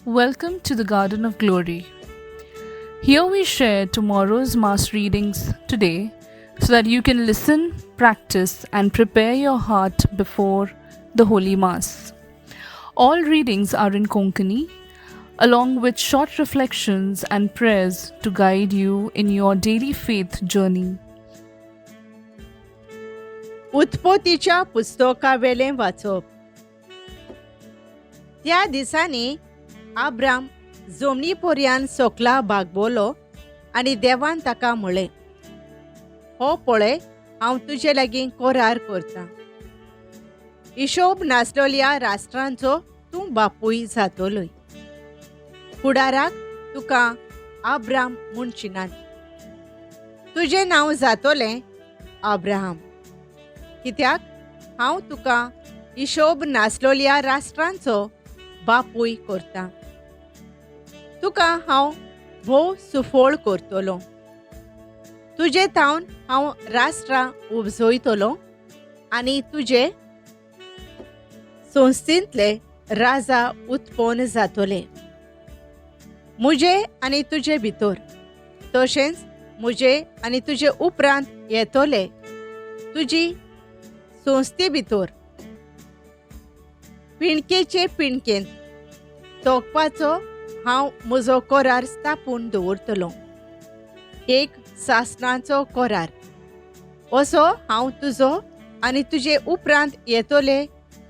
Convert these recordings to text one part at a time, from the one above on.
Welcome to the Garden of Glory. Here we share tomorrow's Mass readings today so that you can listen, practice, and prepare your heart before the Holy Mass. All readings are in Konkani, along with short reflections and prayers to guide you in your daily faith journey. उत्पत्तीच्या पुस्तकावेलें वाचप. त्या दिसांनी Abraham जमनी पर्यान सोकला बागबोलो आनी देवान ताका म्हळें, हो पळय, हांव तुजे लागीं करार करतां. हिशोब नासलेल्या राष्ट्रांचो तूं बापूय जातलोय. फुडाराक तुका आब्राम म्हूण चिनान. तुजें नांव जातोलें आब्राहाम, कित्याक हांव तुका हिशोब नासलेल्या राष्ट्रांचो बापूय करतां. तुका हांव भोव सुफोळ करतलों. तुजे थावन हांव राष्ट्रां उपजयतलों आनी तुजे संस्थेंतले राजा उत्पन्न जातले. मुजे आनी तुजे भितर, तशेंच मुजे आनी तुजे उपरांत येतले तुजी संस्थे भितर पिणकेचे पिणकेंत तोकपाचो हांव म्हजो करार स्थापून दवरतलों. एक सासणाचो करार असो हांव तुजो आनी तुजे उपरांत येतले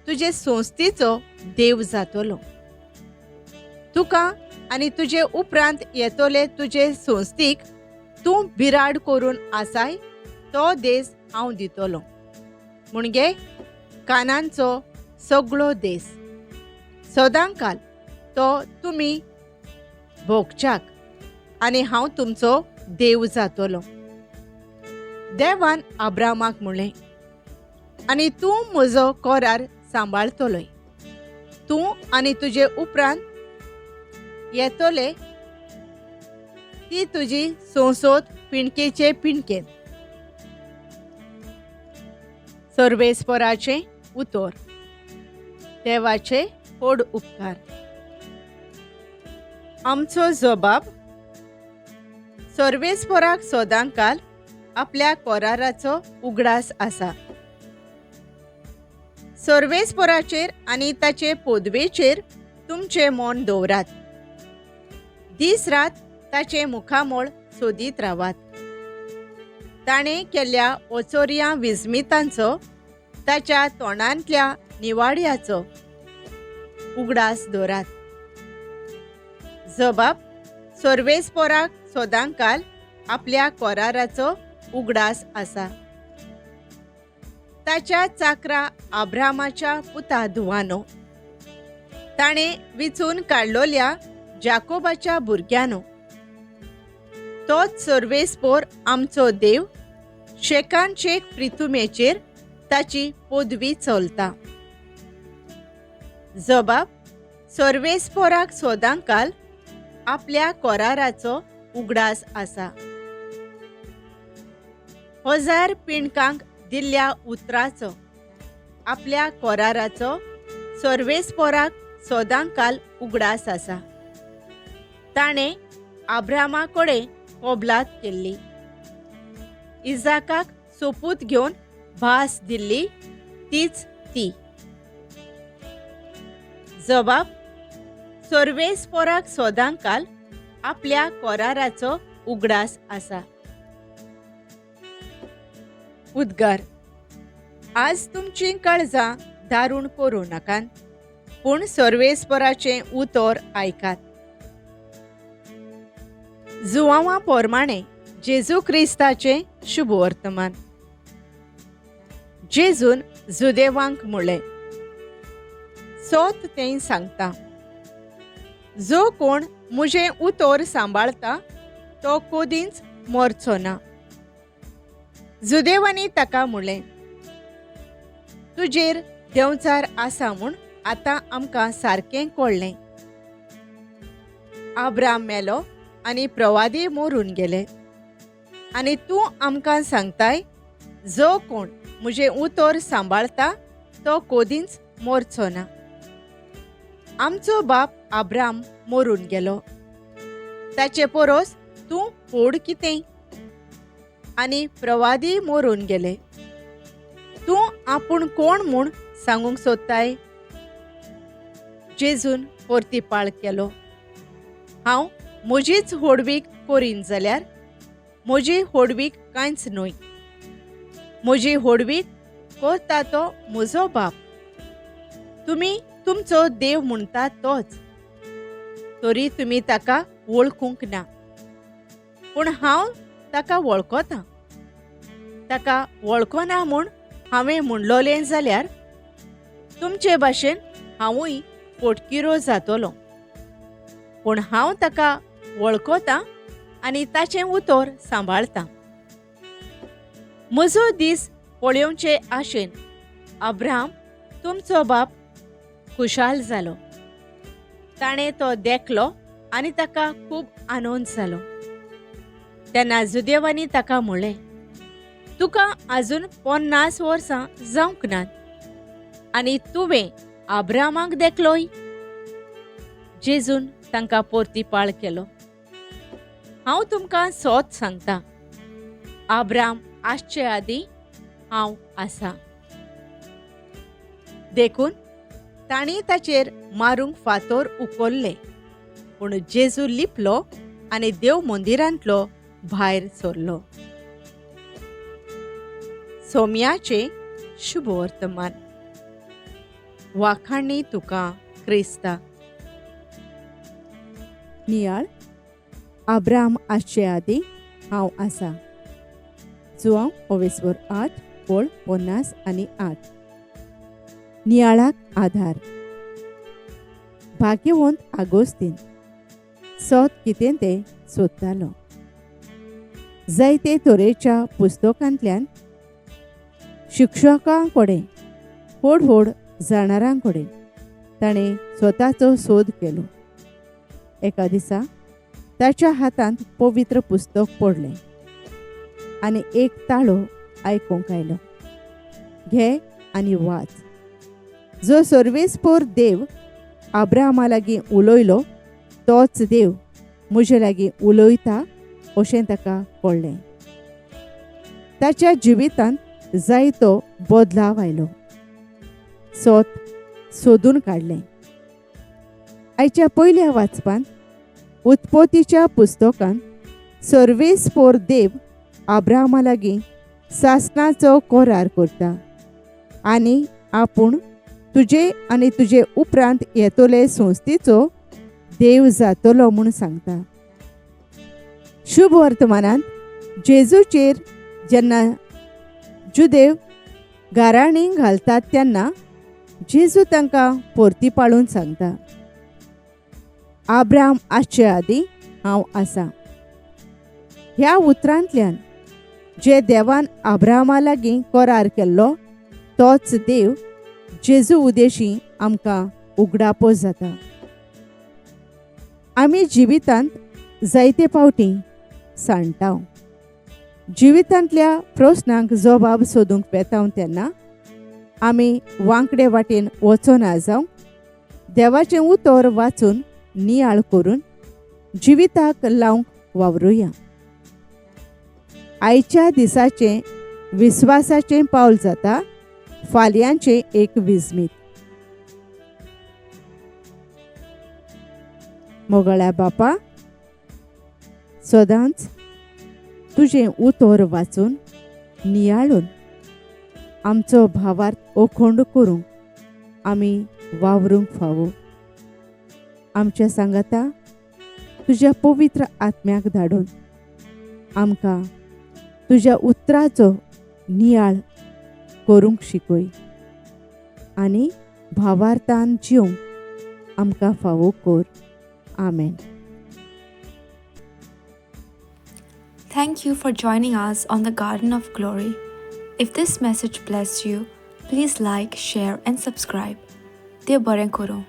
तुजे संस्थेचो देव जातलो. तुका आनी तुजे उपरांत येतले तुजे संस्थीक तूं बिराड करून आसाय तो देश हांव दितलों. म्हणजे कानांचो सगळो देश सदांकाल तो तुमी भोगच्याक आनी हांव तुमचो देव जातलो. देवान आब्रामाक म्हणलें, आनी तूं म्हजो करार सांबाळतलोय. तूं आनी तुजे उपरांत येतले ती तुजी संसद पिणकेचे पिणकेन. सर्वेस्पराचें उतर. देवाचे व्हड उपकार. आमचो जबाब. सर्वेस्पराक सदांकाल आपल्या कराराचो उगडास आसा. सर्वेस्पराचेर आनी ताचे पदवेचेर तुमचें मोन दवरात. दीस रात ताचे मुखामोळ सोदीत रावात. ताणें केल्ल्या ओचोऱ्या विस्मितांचो, ताच्या तोंडांतल्या निवाड्याचो उगडास दवरात. जबाब. सर्वेस्पराक सदांकाल आपल्या कराराचो उगडास आसा. ताच्या चाकरा आब्रामाच्या पुता धुवानो, ताणें विचून काडलोल्या जाकोबाच्या भुरग्यानो, तोच सर्वेस्पर आमचो देव शेकांचे प्रितुमेचेर ताची पदवी चलता. जबाब. सर्वेस्पराक सदांकाल आपल्या कराराचो उगडास आसा. हजार पिणकांक दिल्ल्या उतराचो आपल्या कराराचो सर्वेस्पराक सदांकाल उगडास आसा. ताणें आब्रामा कडेन कबलात केल्ली. इजाकाक सोपूत घेवन भास दिल्ली तीच ती. जबाब. सर्वेस्पराक सदांकाल आपल्या कराराचो उगडास आसा. उद्गार. आज तुमची काळजां दारूण करूं नाकात, पूण सर्वेस्पराचें उतर आयकात. जुवांवा पोरमाणें जेजू क्रिस्ताचें शुभ वर्तमान. जेजून जुदेवांक म्हळें, सोत तें सांगता, जो कोण म्हजें उतर सांबाळता तो कोदींच मरचो ना. जुदेवांनी ताका म्हळें, तुजेर देंवचार आसा म्हूण आतां आमकां सारकें कळ्ळें. आब्राम मेलो आनी प्रवादी मरून गेले, आनी तूं आमकां सांगताय, जो कोण म्हजें उतर सांबाळता तो कोदींच मरचो ना. आमचो बाप आब्राम मरून गेलो, ताचे परोस तूं व्हड कितें? आनी प्रवादी मरून गेले, तूं आपूण कोण म्हूण सांगूंक सोदताय? जेजून परतीपाळ केलो, हांव म्हजीच होडवीक कोरीन जाल्यार म्हजी होडवीक कांयच न्हय. म्हजी होडवीक करता तो म्हजो बाप. तुमी तुमचो देव म्हणटा तोच, तरी तुमी ताका वळखूंक ना. पूण हांव ताका वळखतां. ताका वळखना म्हूण हांवें म्हणलोलें जाल्यार तुमचे भाशेन हांवूय फोटकिरो जातलों. पूण हांव ताका वळखतां आनी ताचें उतर सांबाळतां. म्हजो दीस पळोवचे आशेन अब्राहम तुमचो बाप खुशाल जालो. ताणें तो देखलो आनी ताका खूब आनंद जालो. तेन्ना जुदेवांनी ताका म्हणलें, तुका आजून 50 वर्सां जावंक नात, आनी तुवें अब्राहमाक देखलोय? जेजून तांकां परतीपाळ केलो, हांव तुमकां सोत सांगतां, अब्राहम आसचे आदीं हांव आसां. देखून तांणी ताचेर मारूंक फातर उखल्ले, पूण जेजू लिपलो आनी देव मंदिरांतलो भायर सरलो. सोम्याचे शुभ वर्तमान. वाखाणणी तुका क्रिस्ता. नियाळ, अब्राहम आसचे आदीं हांव आसां. जुआंव 8 पळ 50 आनी 8. नियाळाक आधार. भाग्यवंत आगोस्तीन सोत कितें तें सोदतालो. जायते तरेच्या पुस्तकांतल्यान शिक्षकां कडेन व्हड व्हड जाणारां कडेन ताणें स्वताचो सोद केलो. एका दिसा ताच्या हातांत पवित्र पुस्तक पडलें आनी एक ताळो आयकूंक आयलो, घे आनी वाच. जो सर्वेस्पर देव अब्राहमा लागीं उलयलो तोच देव म्हजे लागीं उलयता अशें ताका कळ्ळें. ताच्या जिवितांत जायतो बदलाव आयलो. सोत सोदून काडलें. आयच्या पयल्या वाचपांत उत्पत्तीच्या पुस्तकांत सर्वेस्पर देव अब्राहमा लागीं सासणाचो करार करता आनी आपूण तुजे आनी तुजे उपरांत येतोले संस्थेचो देव जातलो म्हूण सांगता. शुभ वर्तमानांत जेजूचेर जेन्ना जुदेव गाराणी घालतात तेन्ना जेजू तांकां परतीपाळून सांगता, अब्राहम आसचे आदीं हांव आसां. ह्या उतरांतल्यान जे देवान अब्राहमा लागीं करार केल्लो तोच देव जेजू उदेशी आमकां उगडापो जाता. आमी जिवितांत जायते फावटी सांडटाव. जिवितांतल्या प्रस्नांक जबाब सोदूंक वेताव तेन्ना आमी वांकडे वाटेन वचोना जावं देवाचें उतर वाचून नियाळ करून जिविताक लावंक वावरुया. आयच्या दिसाचें विस्वासाचें पावल जाता फाल्यांचें एक विजमीत. मोगळ्या बापा, सदांच तुजें उतर वाचून नियाळून आमचो भावार्थ अखंड करूंक आमी वावरूंक फावो. आमच्या सांगाता तुज्या पवित्र आत्म्याक धाडून आमकां तुज्या उतराचो नियाळ करूंक शिकय आनी भावार्थान जिवंक आमकां फावो कर. आमेन. Thank you for joining us on the Garden of Glory. If this message blessed you, please like, share and subscribe. देव बरें करूं.